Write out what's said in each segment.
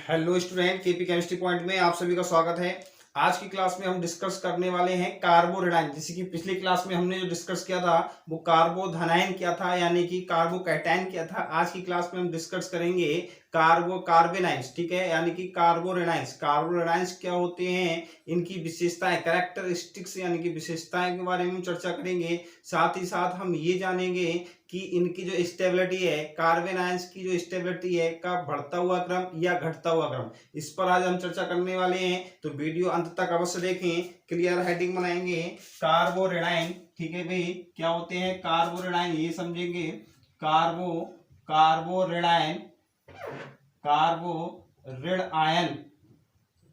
Hello student, KP chemistry point में आप सभी का स्वागत है। आज की क्लास में हम डिस्कस करने वाले हैं कार्बोरेडाइन। जैसे कि पिछली क्लास में हमने जो डिस्कस किया था वो कार्बोधनाइन क्या था, यानी कि कार्बोकैटायन क्या था। आज की क्लास में हम डिस्कस करेंगे कार्बोनाइन्स, ठीक है, यानी कि कार्बोरेडाइन्स। कार्बोरेडाइन्स क्या होते हैं, इनकी विशेषताएं, कैरेक्टरिस्टिक्स यानी कि विशेषताएं के बारे में चर्चा करेंगे। साथ ही साथ हम ये जानेंगे कि इनकी जो स्टेबिलिटी है, कार्बन आयंस की जो स्टेबिलिटी है, का बढ़ता हुआ क्रम या घटता हुआ क्रम, इस पर आज हम चर्चा करने वाले हैं। तो वीडियो अंत तक अवश्य देखें। क्लियर हेडिंग बनाएंगे कार्बोरेडाइन, ठीक है भाई। क्या होते हैं कार्बोरेडाइन, ये समझेंगे। कार्बोरेडाइन, कार्बोरेडायन,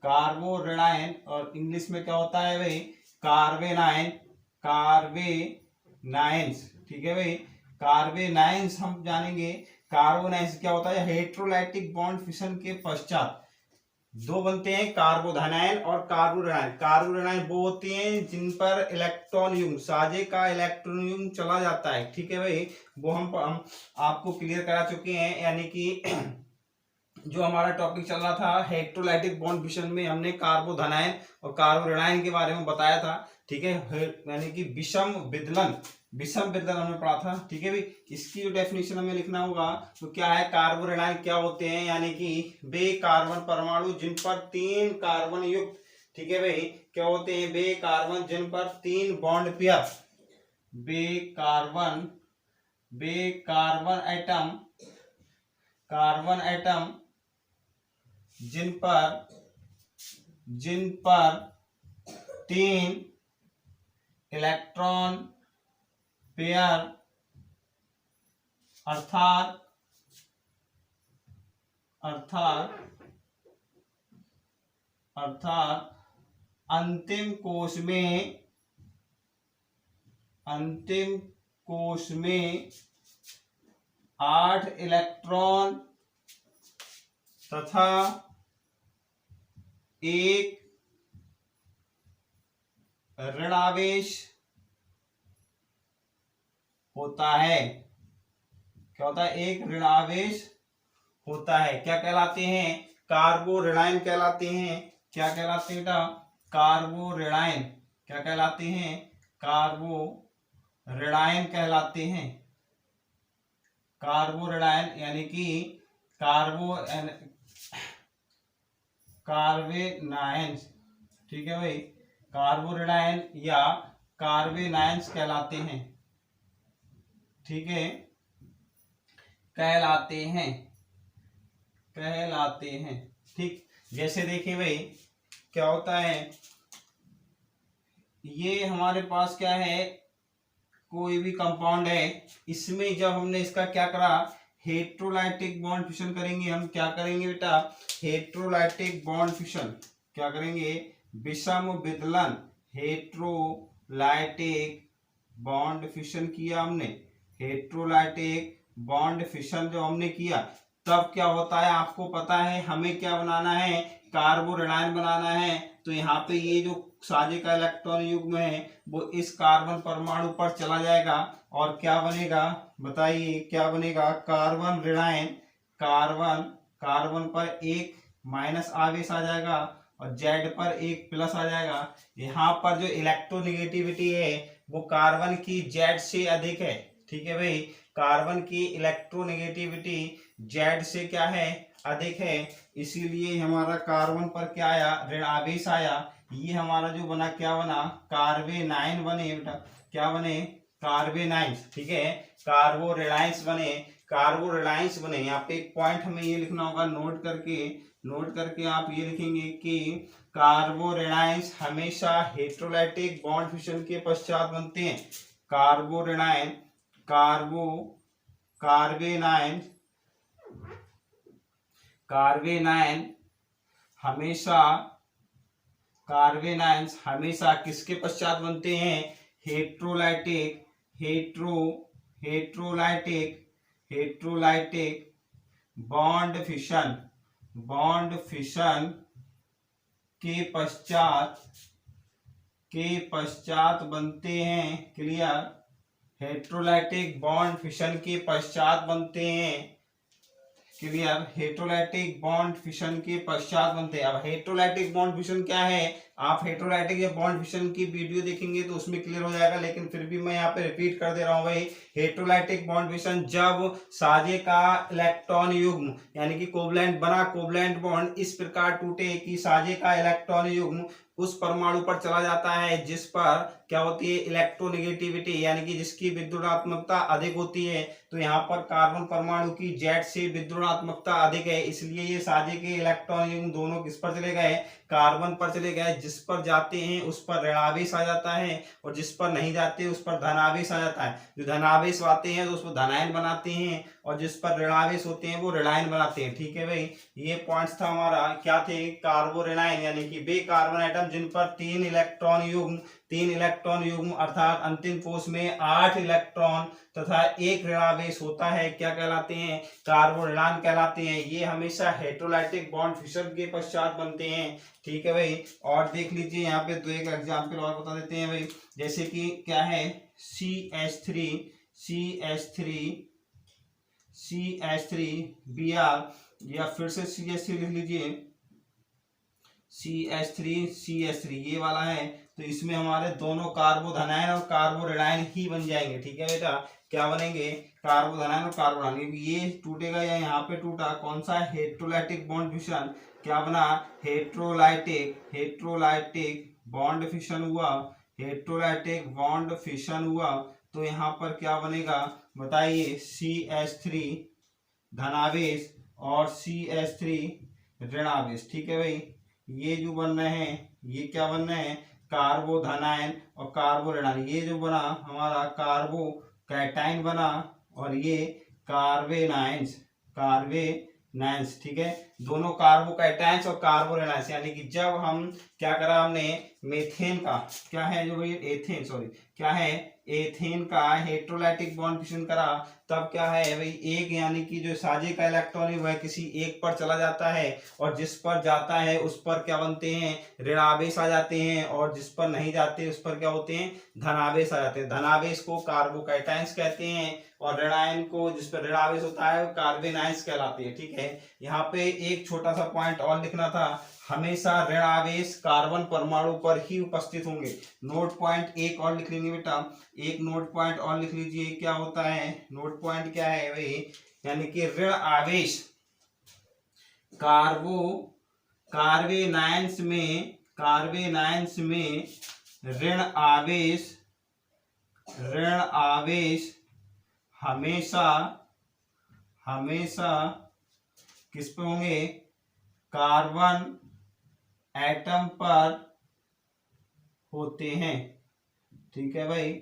कार्बोरेडायन। और इंग्लिश में क्या होता है भाई, कार्बेनाइन, कार्बेनाइन्स, ठीक है भाई। कार्बेनाइन्स हम जानेंगे। कार्बोनाइन्स क्या होता है, हेट्रोलाइटिक बॉन्ड फिशन के पश्चात दो बनते हैं, कार्बोधनाइन और कार्बोरेडाइन। कार्बोरेडाइन वो होते हैं जिन पर इलेक्ट्रॉन युग्म, साझे का इलेक्ट्रॉन युग्म चला जाता है, ठीक है भाई। वो हम आपको क्लियर करा चुके हैं, यानी कि जो हमारा टॉपिक चल रहा था हेट्रोलाइटिक बॉन्ड फिशन में, हमने कार्बोधनाइन और कार्बोरेडाइन के बारे में बताया था, ठीक है। यानी कि विषम विदलन हमने पढ़ा था, ठीक है भाई। इसकी जो डेफिनेशन हमें लिखना होगा तो क्या है, कार्बोरेडाइन क्या होते हैं, यानी कि वे कार्बन परमाणु जिन पर 3 कार्बन युक्त, ठीक है भाई, क्या होते हैं, वे कार्बन जिन पर 3 बॉन्ड पेयर, वे कार्बन एटम जिन पर 3 इलेक्ट्रॉन पेयर अर्थात अंतिम कोश में 8 इलेक्ट्रॉन तथा 1 ऋणावेश होता है। क्या होता है, एक ऋणावेश होता है। क्या कहलाते हैं, कार्बोरेडाइन कहलाते हैं। क्या कहलाते हैं बेटा, कार्बोरेडाइन। क्या कहलाते हैं, कार्बोरेडाइन कहलाते हैं। कार्बोरेडाइन यानी कि कार्बेनाइन्स, ठीक है भाई। कार्बोरेडाइन या कार्बेनाइन्स कहलाते हैं, ठीक है, कहलाते हैं, ठीक। जैसे देखिए भाई, क्या होता है, ये हमारे पास क्या है, कोई भी कंपाउंड है, इसमें जब हमने इसका क्या करा, हेट्रोलाइटिक बॉन्ड फिशन करेंगे। हम क्या करेंगे बेटा, हेट्रोलाइटिक बॉन्ड फिशन क्या करेंगे, विषम विदलन, हेट्रोलाइटिक बॉन्ड फिशन किया हमने। हेट्रोलाइटिक बॉन्ड फिशन जो हमने किया, तब क्या होता है, आपको पता है हमें क्या बनाना है, कार्बोरेडाइन बनाना है। तो यहाँ पे ये जो साझे का इलेक्ट्रॉन युग्म है वो इस कार्बन परमाणु पर चला जाएगा और क्या बनेगा, बताइए क्या बनेगा, कार्बन ऋणायन। कार्बन पर 1 माइनस आवेश आ जाएगा और जेड पर 1 प्लस आ जाएगा। यहाँ पर जो इलेक्ट्रोनेगेटिविटी है वो कार्बन की जेड से अधिक है, ठीक है भाई। कार्बन की इलेक्ट्रोनेगेटिविटी जेड से क्या है, अधिक है। इसीलिए हमारा कार्बन पर क्या आया, ऋण आवेश आया। ये हमारा जो बना, क्या बना, कार्बेनाइन बने बेटा। क्या बने, कार्बेनाइन्स, ठीक है। कार्बोरेडाइन्स बने। यहाँ पे एक पॉइंट हमें ये लिखना होगा, नोट करके आप ये लिखेंगे कि कार्बोरेडाइन्स हमेशा हेट्रोलाइटिक बॉन्ड फिशन के पश्चात बनते हैं। कार्बेनाइन्स हमेशा किसके पश्चात बनते हैं, हेट्रोलाइटिक बॉन्ड फिशन के पश्चात बनते हैं। क्लियर, हेट्रोलाइटिक बॉन्ड फिशन के पश्चात बनते हैं। क्लियर। हेट्रोलाइटिक बॉन्ड फिशन के पश्चात बनते हैं। अब हेट्रोलाइटिक बॉन्ड फिशन क्या है, आप हेट्रोलाइटिक या बॉन्ड फिशन की वीडियो देखेंगे तो उसमें क्लियर हो जाएगा, लेकिन फिर भी मैं यहाँ पे रिपीट कर दे रहा हूँ भाई। हेट्रोलाइटिक बॉन्ड फिशन जब साझे का इलेक्ट्रॉन युग्म यानी कि कोवलेंट बना, कोवलेंट बॉन्ड इस प्रकार टूटे कि साझे का इलेक्ट्रॉन युग्म उस परमाणु पर चला जाता है जिस पर क्या होती है, इलेक्ट्रोनेगेटिविटी यानी कि जिसकी विद्युणात्मकता अधिक होती है। तो यहाँ पर कार्बन परमाणु की जेड से विद्युणात्मकता अधिक है, इसलिए ये साझे के इलेक्ट्रॉन युग्म दोनों किस पर चले गए, कार्बन पर चले गए। जिस पर जाते हैं उस पर ऋणावेश आ जाता है और जिस पर नहीं जाते उस पर धनावेश आ जाता है। जो धनावेश आते हैं तो उसको धनायन बनाते हैं और जिस पर ऋणावेश होते हैं वो ऋणायन बनाते हैं। ठीक है भाई, ये पॉइंट्स था हमारा, क्या थे, कार्बो ऋणायन यानी कि वे कार्बन आइटम जिन पर 3 इलेक्ट्रॉन युग्म अर्थात अंतिम कोष में 8 इलेक्ट्रॉन तथा एक ऋणावेश होता है, क्या कहलाते हैं, कार्बो ऋणायन कहलाते हैं। ये हमेशा हेट्रोलाइटिक बॉन्ड फिशन के पश्चात बनते हैं। ठीक है भाई, और देख लीजिए यहाँ पे तो एक एग्जाम्पल और बता देते हैं भाई, जैसे कि क्या है, CH3 या फिर से CH3 लिख लीजिए, CH3 ये वाला है। तो इसमें हमारे दोनों कार्बो धनायन और कार्बो ऋणायन ही बन जाएंगे। ठीक है बेटा, क्या बनेंगे, कार्बो धनायन और कार्बो ऋणायन। ये टूटेगा या यहाँ पे टूटा, कौन सा, हेट्रोलाइटिक बॉन्ड फिशन, क्या बना, हेट्रोलाइटिक बॉन्ड फिशन हुआ, हेट्रोलाइटिक बॉन्ड फिशन हुआ। तो यहाँ पर क्या बनेगा बताइए, CH3 धनावेश और CH3 ऋणावेश। ठीक है भाई, ये जो बन रहे हैं ये क्या बन रहे हैं, कार्बो धनायन और कार्बो ऋणायन। ये जो बना हमारा कार्बो कैटायन बना और ये कार्बेनाइंस। ठीक है, दोनों कार्बो कैटायंस और कार्बो ऋणायंस, यानी कि जब हम क्या करा हमने मेथेन का, क्या है जो भाई एथेन, सॉरी क्या है, एथेन का हेट्रोलाइटिक बॉन्ड फिशन करा, तब क्या है भाई, एक यानी कि जो साझे का इलेक्ट्रॉन है वह किसी एक पर चला जाता है और जिस पर जाता है उस पर क्या बनते हैं, ऋणावेश आ जाते हैं और जिस पर नहीं जाते उस पर क्या होते हैं, धनावेश आ जाते हैं। धनावेश को कार्बोकैटायंस कहते हैं और ऋणायन को, जिस पर ऋणावेश होता है, कार्बेनाइंस कहलाते हैं। ठीक है, यहाँ पे एक छोटा सा पॉइंट और लिखना था, हमेशा ऋणावेश कार्बन परमाणु पर ही उपस्थित होंगे। नोट पॉइंट एक और लिख लेंगे बेटा, एक नोट पॉइंट और लिख लीजिए, क्या होता है नोट पॉइंट, क्या है भाई, यानी कि ऋण आवेश कार्बेनाइंस में ऋण आवेश हमेशा किस पे होंगे, कार्बन एटम पर होते हैं। ठीक है भाई,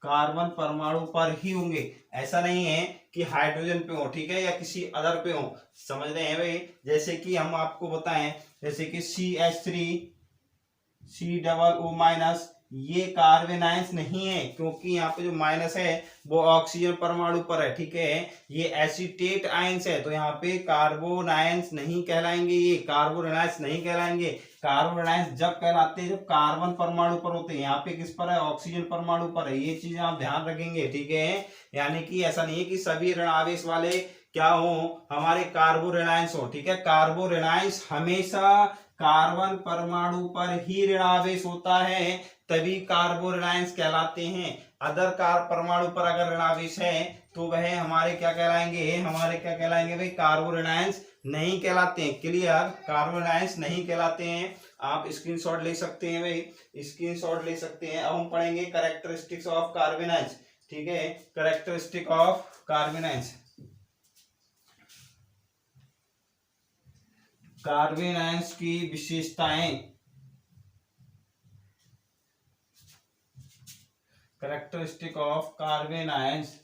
कार्बन परमाणु पर ही होंगे, ऐसा नहीं है कि हाइड्रोजन पे हो, ठीक है, या किसी अदर पे हो, समझ रहे हैं भाई। जैसे कि हम आपको बताएं, जैसे कि CH3 COO- ये कार्बेनाइंस नहीं है, क्योंकि यहाँ पे जो माइनस है वो ऑक्सीजन परमाणु पर है। ठीक है, ये एसीटेट आयंस है, तो यहाँ पे कार्बोनाइंस नहीं कहलाएंगे, ये कार्बोनाइंस नहीं कहलाएंगे। कार्बोनाइंस जब कहलाते हैं जब कार्बन परमाणु पर होते हैं, यहाँ पे किस पर है, ऑक्सीजन परमाणु पर है। ये चीज आप ध्यान रखेंगे। ठीक है, यानी कि ऐसा नहीं है कि सभी ऋण आवेश वाले क्या हो, हमारे कार्बो ऋणायंस हो। ठीक है, कार्बो ऋणायंस हमेशा कार्बन परमाणु पर ही ऋणावेश होता है, तभी कार्बो ऋणायंस कहलाते हैं। अदर परमाणु पर अगर ऋणावेश है तो वह हमारे क्या कहलाएंगे भाई, कार्बो ऋणायंस नहीं कहलाते हैं। क्लियर, कार्बो ऋणायंस नहीं कहलाते हैं। आप स्क्रीनशॉट ले सकते हैं भाई, स्क्रीनशॉट ले सकते हैं। अब हम पढ़ेंगे कैरेक्टरिस्टिक्स ऑफ कार्बेनाइंस। ठीक है, कैरेक्टरिस्टिक ऑफ कार्बेनाइंस, कार्बेनाइंस की विशेषताएं, कैरेक्टरिस्टिक ऑफ कार्बेनाइंस।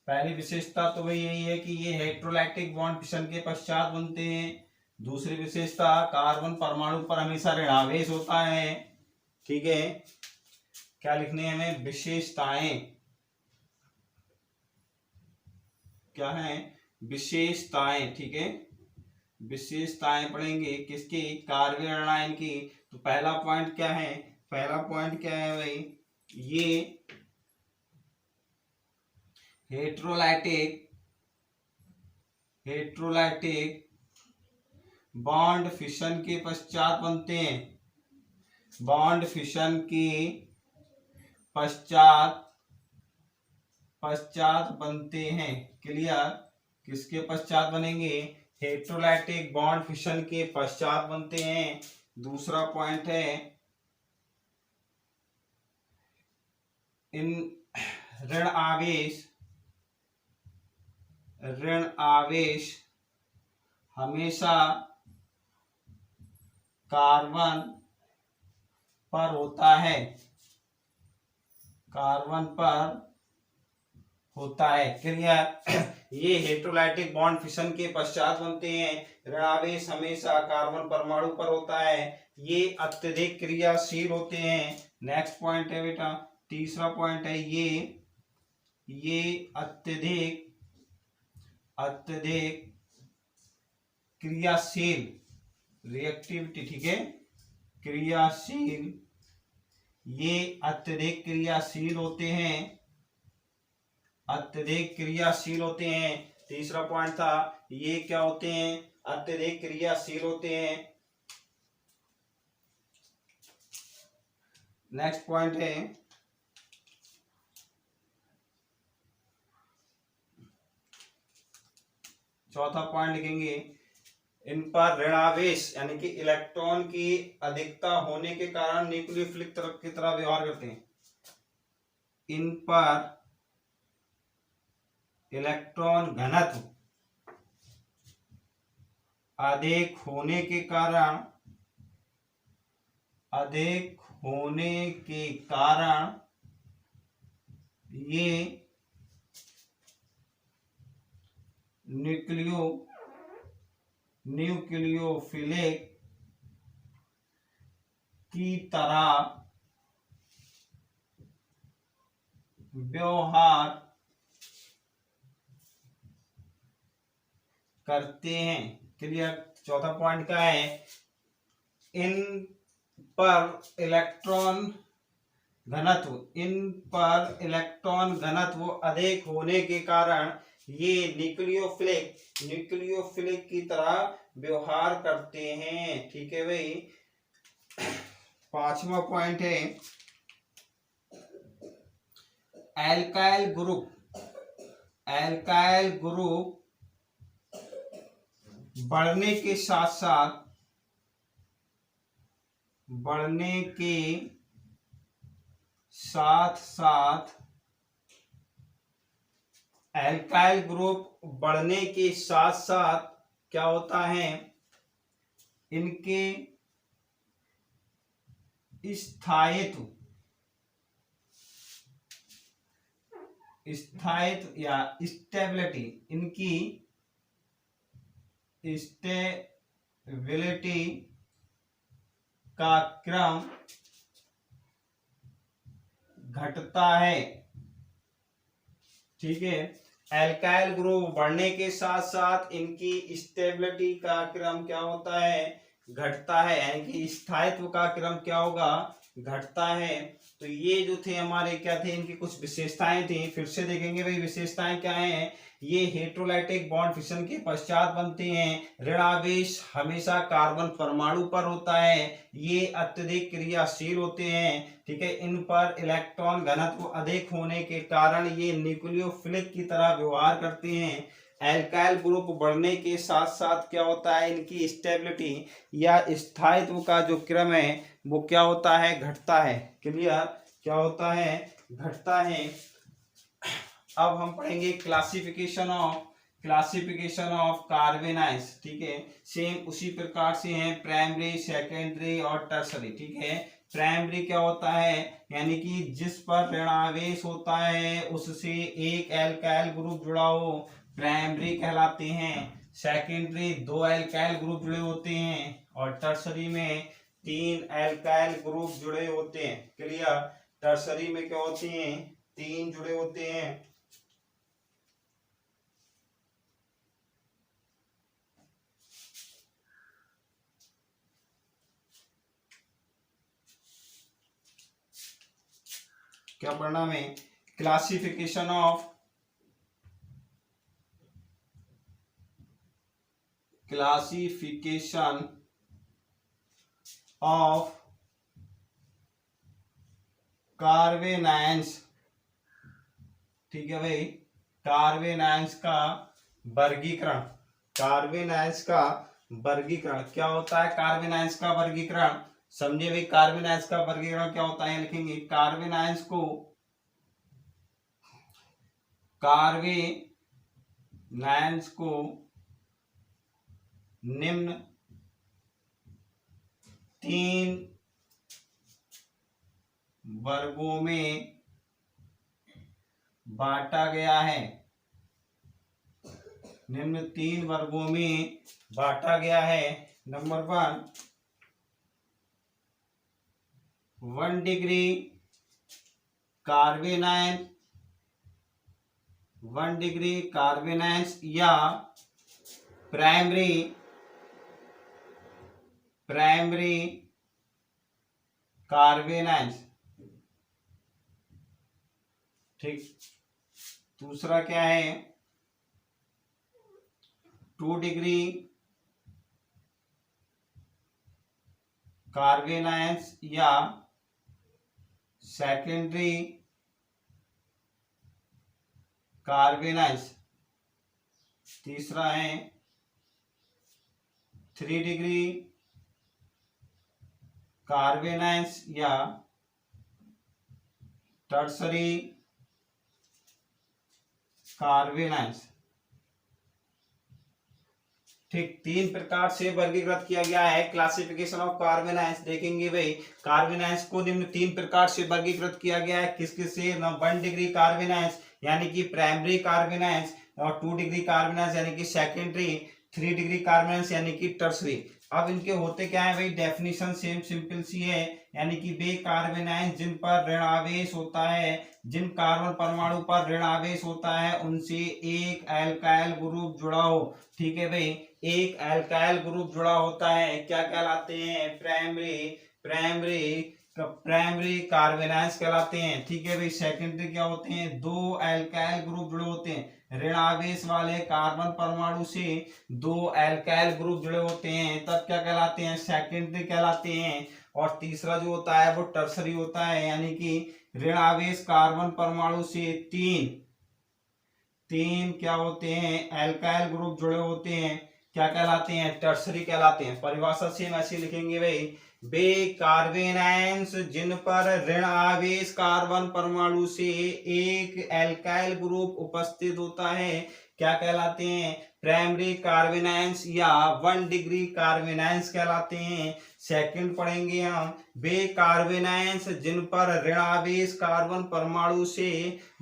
पहली विशेषता तो वही यही है कि ये हेट्रोलाइटिक बॉन्ड फिशन के पश्चात बनते हैं। दूसरी विशेषता, कार्बन परमाणु पर हमेशा ऋणावेश होता है। ठीक है, क्या लिखने हैं हमें, विशेषताएं, क्या है, विशेषताएं। ठीक है, विशेषताएं पढ़ेंगे किसकी, कार्बन ऋणायन की। तो पहला पॉइंट क्या है, भाई, ये हेट्रोलाइटिक हेट्रोलाइटिक बॉन्ड फिशन के पश्चात बनते हैं, बॉन्ड फिशन के पश्चात बनते हैं। क्लियर? किसके पश्चात बनेंगे? हेट्रोलाइटिक बॉन्ड फिशन के पश्चात बनते हैं। दूसरा पॉइंट है इन ऋण आवेश हमेशा कार्बन पर होता है, कार्बन पर होता है। क्लियर? ये हेट्रोलाइटिक बॉन्ड फिशन के पश्चात बनते हैं। ऋण आवेश हमेशा कार्बन परमाणु पर होता है। ये अत्यधिक क्रियाशील होते हैं। नेक्स्ट पॉइंट है बेटा, तीसरा पॉइंट है ये अत्यधिक क्रियाशील, रिएक्टिविटी, ठीक है, क्रियाशील, ये अत्यधिक क्रियाशील होते हैं, अत्यधिक क्रियाशील होते हैं। तीसरा पॉइंट था ये क्या होते हैं? अत्यधिक क्रियाशील होते हैं। नेक्स्ट पॉइंट है चौथा पॉइंट लिखेंगे, इन पर ऋणावेश यानी कि इलेक्ट्रॉन की अधिकता होने के कारण न्यूक्लियोफिलिक की तरह व्यवहार करते हैं। इन पर इलेक्ट्रॉन घनत्व अधिक होने के कारण ये न्यूक्लियोफिलिक की तरह व्यवहार करते हैं। क्लियर? चौथा पॉइंट क्या है? इन पर इलेक्ट्रॉन घनत्व अधिक होने के कारण ये न्यूक्लियोफिलिक की तरह व्यवहार करते हैं। ठीक है भाई। पांचवा पॉइंट है एल्काइल ग्रुप बढ़ने के साथ एल्काइल ग्रुप बढ़ने के साथ साथ क्या होता है? इनके स्थायित्व या स्टेबिलिटी, इनकी स्टेबिलिटी का क्रम घटता है। ठीक है? एल्काइल ग्रुप बढ़ने के साथ साथ इनकी स्टेबिलिटी का क्रम क्या होता है? घटता है, यानी कि स्थायित्व का क्रम क्या होगा? घटता है। तो ये जो थे हमारे क्या थे, इनकी कुछ विशेषताएं थी। फिर से देखेंगे भाई विशेषताएं क्या हैं। ये हेट्रोलाइटिक बॉन्ड फिशन के पश्चात बनते हैं। ऋण आवेश हमेशा कार्बन परमाणु पर होता है। ये अत्यधिक क्रियाशील होते हैं। ठीक है? इन पर इलेक्ट्रॉन घनत्व अधिक होने के कारण ये न्यूक्लियोफिलिक की तरह व्यवहार करते हैं। एल्काइल ग्रुप बढ़ने के साथ साथ क्या होता है? इनकी स्टेबिलिटी या स्थायित्व का जो क्रम है वो क्या होता है? घटता है। क्लियर? क्या होता है? घटता है। अब हम पढ़ेंगे क्लासिफिकेशन ऑफ कार्बेनाइज। ठीक है? सेम उसी प्रकार से हैं प्राइमरी, सेकेंडरी और टर्सरी। ठीक है? प्राइमरी क्या होता है? यानी कि जिस पर ऋण आवेश होता है उससे एक एल्काइल ग्रुप जुड़ा हो, प्राइमरी कहलाते हैं। सेकेंडरी 2 एल्काइल ग्रुप जुड़े होते हैं और टर्सरी में 3 एल्काइल ग्रुप जुड़े होते हैं। क्लियर? टर्सरी में क्या होते हैं? 3 जुड़े होते हैं। क्या पढ़ना में? क्लासिफिकेशन ऑफ क्लासिफिकेशन ऑफ कार्बेनाइंस, ठीक है भाई, कार्बेनाइंस का वर्गीकरण। कार्बेनाइंस का वर्गीकरण क्या होता है? कार्बेनाइंस का वर्गीकरण समझे भाई। कार्बेनाइंस का वर्गीकरण क्या होता है लिखेंगे। कार्बेनाइंस को निम्न 3 वर्गों में बांटा गया है। निम्न 3 वर्गों में बांटा गया है। नंबर 1 डिग्री कार्बेनाइंस या प्राइमरी कार्बेनाइंस, ठीक। दूसरा क्या है? 2 डिग्री कार्बेनाइंस या सेकेंडरी कार्बेनाइंस। तीसरा है 3 डिग्री कार्बेनाइंस या टर्सरी कार्बेनाइंस, ठीक। 3 प्रकार से वर्गीकृत किया गया है। क्लासिफिकेशन ऑफ कार्बेनाइंस देखेंगे भाई। कार्बेनाइंस को निम्न 3 प्रकार से वर्गीकृत किया गया है। किस किस से? 1 डिग्री कार्बेनाइंस यानी कि प्राइमरी कार्बेनाइंस, और 2 डिग्री कार्बेनाइंस यानी कि सेकेंडरी, 3 डिग्री कार्बेनाइंस यानी कि टर्सरी। अब इनके होते क्या है भाई? डेफिनेशन सेम सिंपल सी है, यानी कि वे कार्बेनाइंस जिन पर ऋण आवेश होता है, जिन कार्बन परमाणु पर ऋण आवेश होता है, उनसे एक एल्काइल ग्रुप जुड़ा हो। ठीक है भाई, एक एल्काइल ग्रुप जुड़ा होता है, क्या कहलाते हैं? प्राइमरी कार्बेनाइंस कहलाते हैं। ठीक है भाई। सेकेंडरी क्या होते हैं? 2 एल्काइल ग्रुप जुड़े होते हैं। ऋण आवेश वाले कार्बन परमाणु से 2 एल्काइल ग्रुप जुड़े होते हैं, तब क्या कहलाते हैं? सेकेंडरी कहलाते हैं। और तीसरा जो होता है वो टर्सरी होता है, यानी कि ऋण आवेश कार्बन परमाणु से 3 क्या होते हैं? एल्काइल ग्रुप जुड़े होते हैं, क्या कहलाते हैं? टर्सरी कहलाते हैं। परिभाषा सेम ऐसे लिखेंगे भाई। वे कार्बेनाइंस जिन पर ऋण आवेश कार्बन परमाणु से एक एल्काइल ग्रुप उपस्थित होता है, क्या कहलाते हैं? प्राइमरी कार्बेनाइंस या 1 डिग्री कार्बेनाइंस कहलाते हैं। सेकंड पढ़ेंगे हम, वे कार्बेनाइंस जिन पर ऋण आवेश कार्बन परमाणु से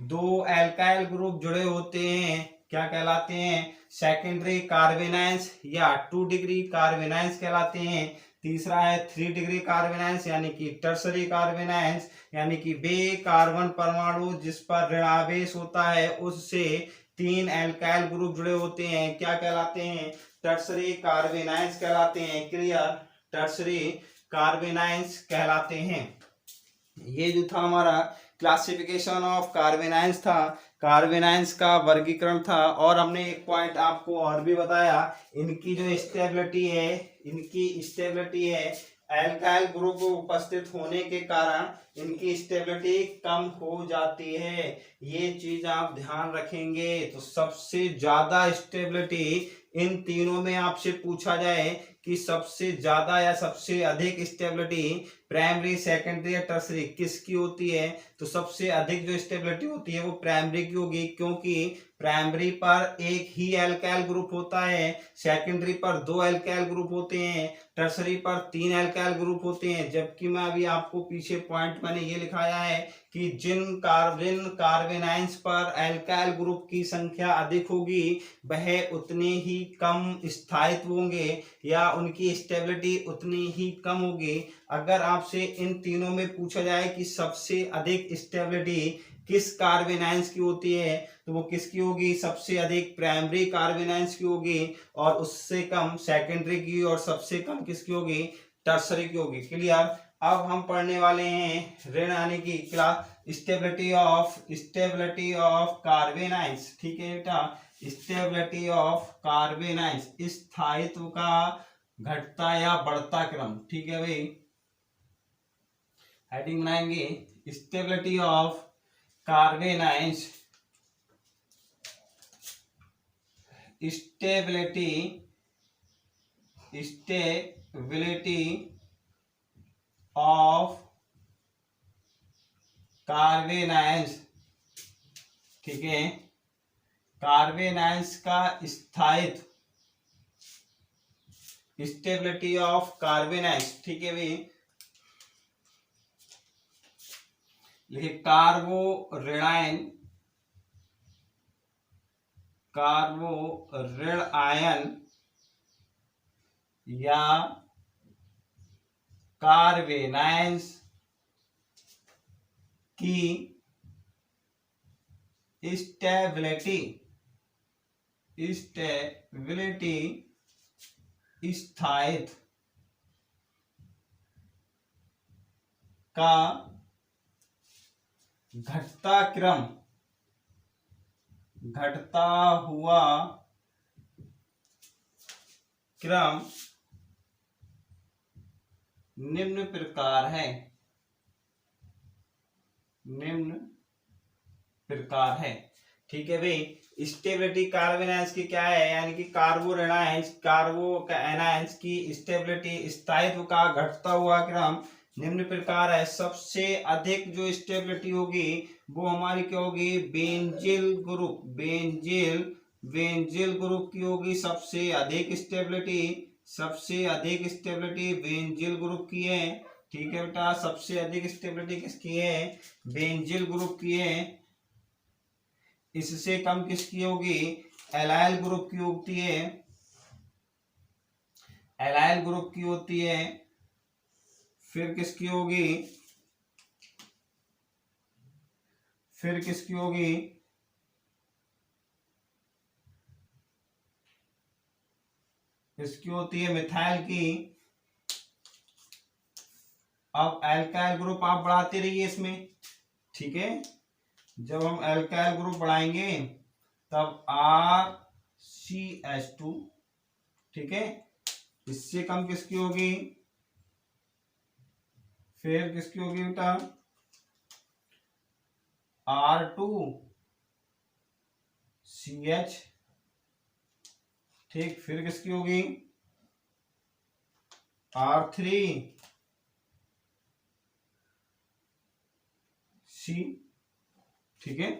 2 एल्काइल ग्रुप जुड़े होते हैं, क्या कहलाते हैं? सेकेंडरी कार्बेनाइंस या 2 डिग्री कार्बेनाइंस कहलाते हैं। तीसरा है 3 डिग्री कार्बेनाइंस यानी कि टर्सरी कार्बेनाइंस, यानी कि वे कार्बन परमाणु जिस पर ऋण आवेश होता है उससे 3 एल्काइल ग्रुप जुड़े होते हैं, क्या कहलाते हैं? टर्सरी कार्बेनाइंस कहलाते हैं। क्लियर? टर्सरी कार्बेनाइंस कहलाते हैं। ये जो था हमारा क्लासिफिकेशन ऑफ कार्बेनाइंस था, कार्बेनाइंस का वर्गीकरण था। और हमने एक पॉइंट आपको और भी बताया, इनकी जो स्टेबिलिटी है, एल्काइल ग्रुप उपस्थित होने के कारण इनकी स्टेबिलिटी कम हो जाती है। ये चीज आप ध्यान रखेंगे। तो सबसे ज्यादा स्टेबिलिटी इन तीनों में आपसे पूछा जाए कि सबसे ज्यादा या सबसे अधिक स्टेबिलिटी प्राइमरी, सेकेंडरी या टर्सरी किसकी होती है, तो सबसे अधिक जो स्टेबिलिटी होती है वो प्राइमरी की होगी, क्योंकि प्राइमरी पर एक ही एल्काइल ग्रुप होता है, सेकेंडरी पर 2 एल्काइल ग्रुप होते हैं, टर्सरी पर 3 एल्काइल ग्रुप होते हैं। जबकि मैं अभी आपको पीछे पॉइंट मैंने ये लिखाया है कि जिन कार्बेनाइंस पर एल्काइल ग्रुप की संख्या अधिक होगी वह उतने ही कम स्थायित्व होंगे या उनकी स्टेबिलिटी उतनी ही कम होगी। अगर आपसे इन तीनों में पूछा जाए कि सबसे अधिक स्टेबिलिटी किस कार्बेनाइंस की होती है, तो वो किसकी होगी? सबसे अधिक प्राइमरी कार्बेनाइंस की होगी, और उससे कम सेकेंडरी की, और सबसे कम किसकी होगी? टर्सरी की होगी। क्लियर? अब हम पढ़ने वाले हैं ऋण यानी कि स्टेबिलिटी ऑफ कार्बेनाइंस। ठीक है बेटा, स्टेबिलिटी ऑफ कार्बन आयंस, स्थायित्व का घटता या बढ़ता क्रम। ठीक है भाई, हेडिंग बनाएंगे stability of carbon ions, stability of carbon ions. ठीक है, कार्बन आयंस का स्थायित्व, स्टेबिलिटी ऑफ कार्बन आयंस। ठीक है भाई, लिखे कार्बो ऋण आयन या कार्बन आयंस की स्टेबिलिटी स्थायित्व का घटता हुआ क्रम निम्न प्रकार है। ठीक है भाई, स्टेबिलिटी कार्बन आयंस की क्या है, यानी कि कार्बो एनायंस की स्टेबिलिटी, स्थायित्व का घटता हुआ क्रम निम्न प्रकार है। सबसे अधिक जो स्टेबिलिटी होगी वो हमारी क्या होगी, बेंजील ग्रुप की होगी। सबसे अधिक स्टेबिलिटी बेंजील ग्रुप की है। ठीक है बेटा, सबसे अधिक स्टेबिलिटी किसकी है, बेंजील ग्रुप की है। इससे कम किसकी होगी, एलाइल ग्रुप की होती है। फिर किसकी होगी, इसकी होती है मिथाइल की। अब एल्काइल ग्रुप आप बढ़ाते रहिए इसमें। ठीक है, जब हम एल्काइल ग्रुप बढ़ाएंगे तब RCH2। ठीक है, इससे कम किसकी होगी, फिर किसकी होगी बेटा, R2CH। ठीक, फिर किसकी होगी, R3C। ठीक है,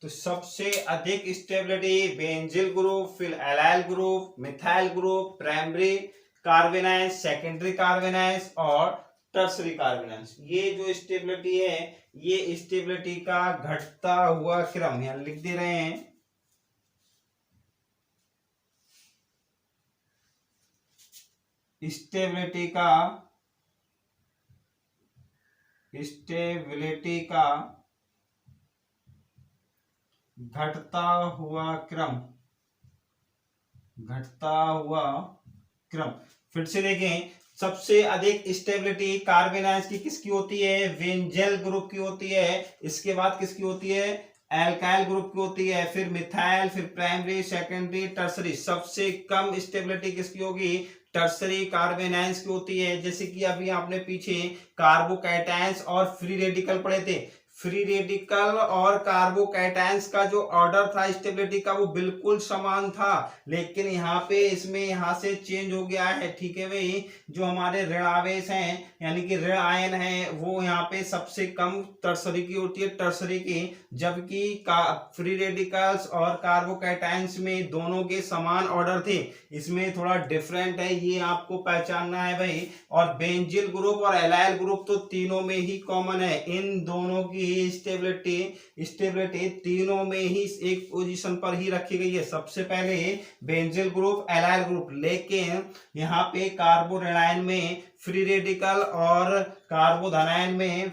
तो सबसे अधिक स्टेबिलिटी बेंजील ग्रुप, फिर allyl group, methyl group, primary carbon ions, secondary carbon ions और टर्सरी कार्बन आयंस। ये जो स्टेबिलिटी है, ये स्टेबिलिटी का घटता हुआ क्रम, यहां लिख दे रहे हैं। स्टेबिलिटी का घटता हुआ क्रम। फिर से देखें, सबसे अधिक स्टेबिलिटी कार्बन आयंस की किसकी होती है, बेंजील ग्रुप की होती है। इसके बाद किसकी होती है, एल्काइल ग्रुप की होती है। फिर मिथाइल, फिर प्राइमरी, सेकेंडरी, टर्सरी। सबसे कम स्टेबिलिटी किसकी होगी, टर्सरी कार्बन आयंस की होती है। जैसे कि अभी आपने पीछे कार्बोकैटायंस और फ्री रेडिकल पढ़े थे। फ्री रेडिकल और कार्बोकैटायंस का जो ऑर्डर था स्टेबिलिटी का, वो बिल्कुल समान था, लेकिन यहाँ पे इसमें यहाँ से चेंज हो गया है। ठीक है भाई, जो हमारे ऋण आवेश हैं यानी कि ऋण आयन है, वो यहाँ पे सबसे कम टर्सरी की होती है, टर्सरी की। जबकि फ्री रेडिकल्स और कार्बोकैटायंस में दोनों के समान ऑर्डर थे, इसमें थोड़ा डिफरेंट है, ये आपको पहचानना है भाई। और बेंजील ग्रुप और एलाइल ग्रुप तो तीनों में ही कॉमन है। इन दोनों की स्टेबिलिटी तीनों में ही एक पोजीशन पर ही रखी गई है। सबसे पहले बेंजील ग्रुप, एलाइल ग्रुप, लेकिन यहाँ पे कार्बोरेनाइन में फ्री रेडिकल और कार्बोधनायन में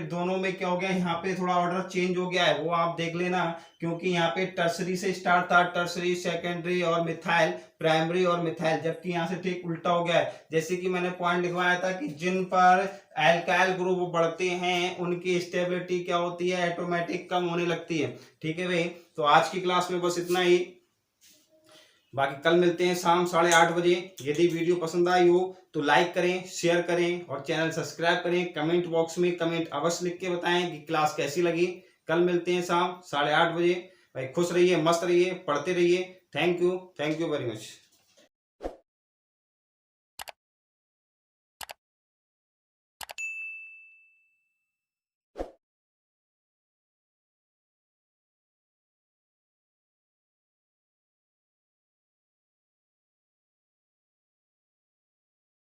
दोनों में क्या हो गया, यहाँ पे थोड़ा ऑर्डर चेंज हो गया है, वो आप देख लेना। क्योंकि यहाँ पे टर्सरी से स्टार्ट था, टर्सरी, सेकेंडरी और मिथाइल, प्राइमरी और मिथाइल, जबकि यहाँ से ठीक उल्टा हो गया है। जैसे कि मैंने पॉइंट लिखवाया था कि जिन पर एल्काइल ग्रुप बढ़ते हैं उनकी स्टेबिलिटी क्या होती है, ऑटोमेटिक कम होने लगती है। ठीक है भाई, तो आज की क्लास में बस इतना ही। बाकी कल मिलते हैं शाम 8:30 बजे। यदि वीडियो पसंद आई हो तो लाइक करें, शेयर करें और चैनल सब्सक्राइब करें। कमेंट बॉक्स में कमेंट अवश्य लिख के बताएं कि क्लास कैसी लगी। कल मिलते हैं शाम 8:30 बजे। भाई खुश रहिए, मस्त रहिए, पढ़ते रहिए। Thank you very much.